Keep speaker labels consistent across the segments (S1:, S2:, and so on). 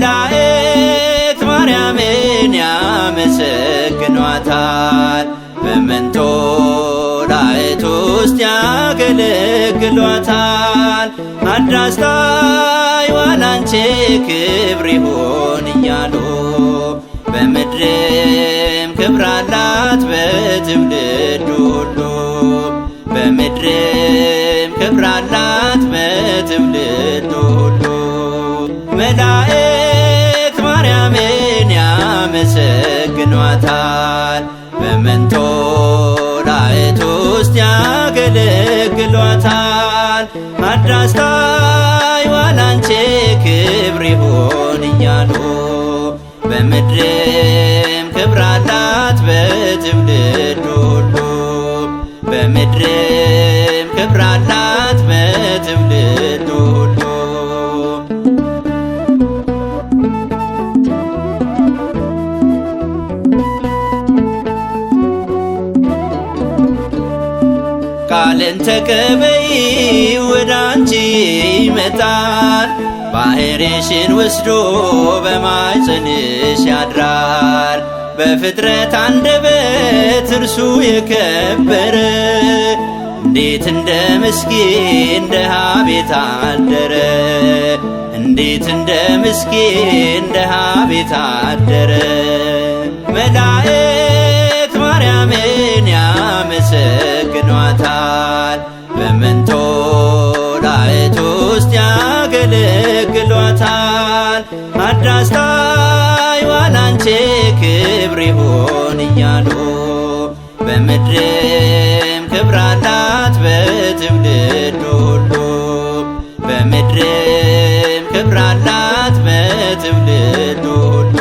S1: መላእክት ማርያምን ያመሰግኗታል፣ በመንጦላዕት ውስጥ ያገለግሏታል። አድራስታይ ዋላንቼ ክብር ይሁን እያሉ በምድርም ክብር አላት በትውልድ ሁሉ፣ በምድርም ክብር አላት በትውልድ ሁሉ። መላእክት ማርያምን ያመሰግኗታል፣ በመንጦላዕት ውስጥ ያገለግሏታል። አድራስታይ ዋላንቼ ክብር ይሁን እያሉ በምድርም ክብር አላት በትውልድ ሁሉ፣ በምድርም ክብር አላት በትውልድ ሁሉ። ቃልን ተቀበይ ወደ አንቺ ይመጣል፣ ባሕርሽን ወስዶ በማኅፀንሽ ያድራል። በፍጥረት አንደበት እርሱ የከበረ እንዴት እንደ ምስኪን ደሃ ቤት አደረ፣ እንዴት እንደ ምስኪን ደሃ ቤት አደረ። መላእክት ማርያምን ያመሰግኗታል፣ በመንጦላዕት ውስጥ ያገለግሏታል። አድራስታይ ዋላንቼ ክብር ይሁን እያሉ በምድርም ክብር አላት በትውልድ ሁሉ፣ በምድርም ክብር አላት በትውልድ ሁሉ።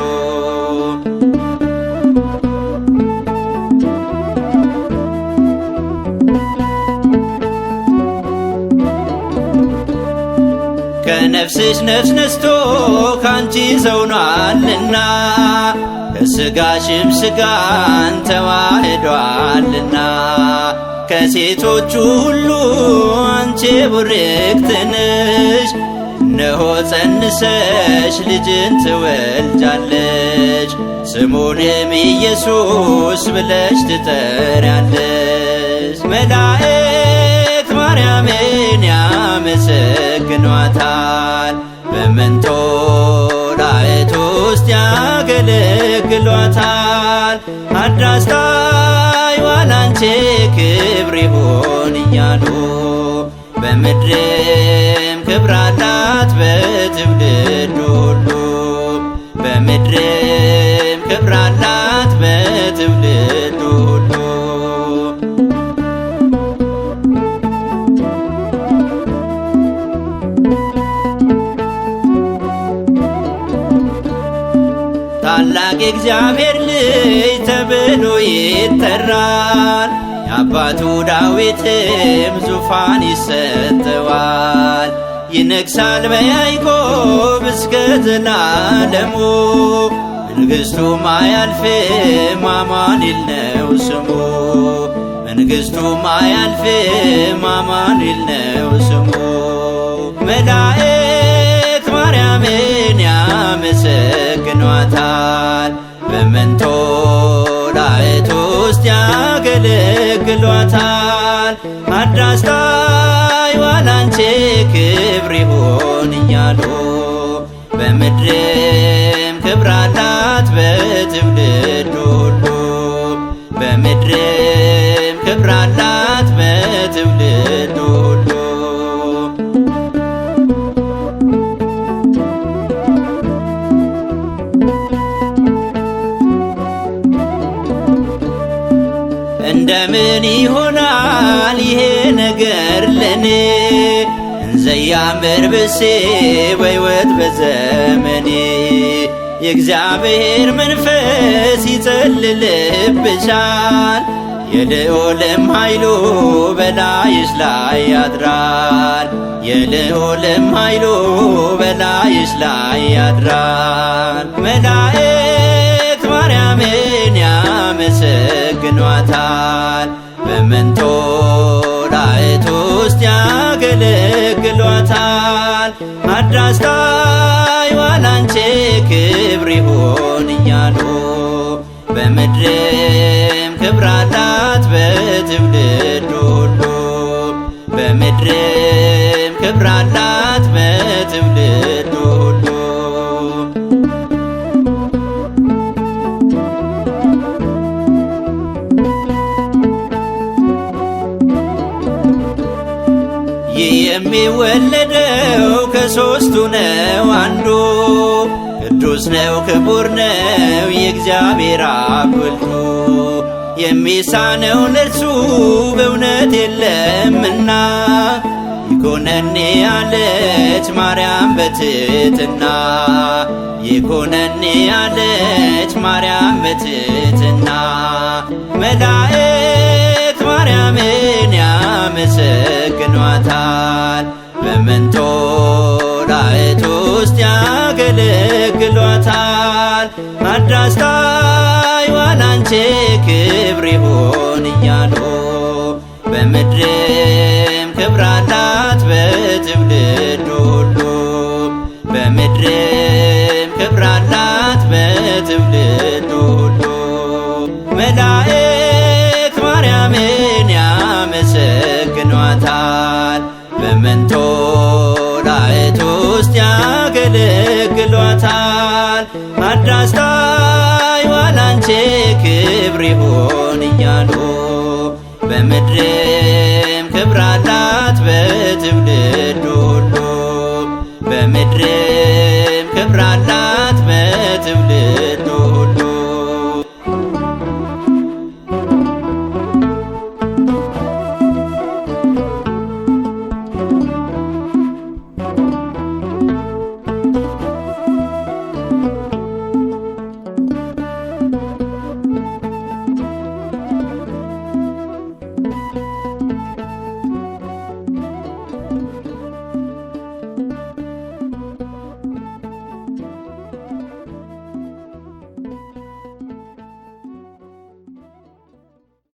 S1: ከነፍስሽ ነፍስ ነስቶ ካንቺ ሰው ሆኗልና፣ ከሥጋሽም ሥጋን ተዋህዷልና። ከሴቶቹ ሁሉ አንቺ ቡርክት ነሽ፣ እነሆ ጸንሰሽ ልጅን ትወልጃለሽ፣ ስሙንም ኢየሱስ ብለሽ ትጠሪያለሽ። መላእክት ማርያምን ያመሰግኗታል፣ በመንጦላዕት ውስጥ ያገለግሏታል። አድራስታይ ዋላንቼ ክብር ይሁን እያሉ በምድርም ክብር አላት በትውልድ ሁሉ፣ በምድርም ክብር አላት በትውልድ ሁሉ። ታላቅ የእግዚአብሔር ልጅ ተብሎ ይጠራል፣ የአባቱ ዳዊትም ዙፋን ይሰጠዋል። ይነግሣል በያዕቆብ እስከ ዘላለሙ፣ መንግሥቱም አያልፍም አማኑኤል ነው ስሙ፣ መንግሥቱም አያልፍም አማኑኤል ነው ስሙ። መላእክት ማርያምን ያመሰግኗታል፣ በመንጦላዕት ውስጥ ያገለግሏታል። አድራስታይ ዋላንቼ ክብር ይሁን እያሉ በምድርም ክብር አላት በትውልድ ሁሉ፣ በምድርም ክብር አላት በትውልድ ሁሉ። እንደምን ይሆናል ይሄ ነገር ለኔ፣ እንዘ ያምር ብሴ በሕይወት በዘመኔ የእግዚአብሔር መንፈስ ይጸልልብሻል። የልዑልም ኃይሉ በላይሽ ላይ ያድራል። የልዑልም ኃይሉ በላይሽ ላይ ያድራል። መላእክት ማርያምን ያመሰግኗታል። በመንጦላዕት ውስጥ ያገለግሏታል። አዳስታይዋል ላንቺ ክብር ይሁን እያሉ በምድርም ክብር አላት በትውልድ ሁሉ። በምድርም ክብር አላት በትውልድ ሁሉ። ይህ የሚወለደው ከሦስቱ ነው አንዱ፣ ቅዱስ ነው ክቡር ነው የእግዚአብሔር አብ ወልዱ። የሚሳነው ለእርሱ በእውነት የለምና፣ ይኮነኒ አለች ማርያም በትሕትና። ይኮነኒ አለች ማርያም በትሕትና። መላእክት ማርያምን ያመሰግኗታል። በመንጦላዕት ውስጥ ያገለግሏታል። አዳስታይዋል ላንቺ ክብር ይሁን እያሉ በምድርም ክብር አላት በትውልድ ሁሉ። በምድርም ክብር አላት በትውልድ ሁሉ። መላእክት ማርያምን ያመሰግኗታል። በመንጦላዕት ውስጥ ያገለግሏታል። አዳስታይዋል ላንቺ ክብር ይሁን እያሉ በምድርም ክብር አላት በትውልድ ሁሉ። በምድርም ክብር አላት በትውልድ ሁሉ።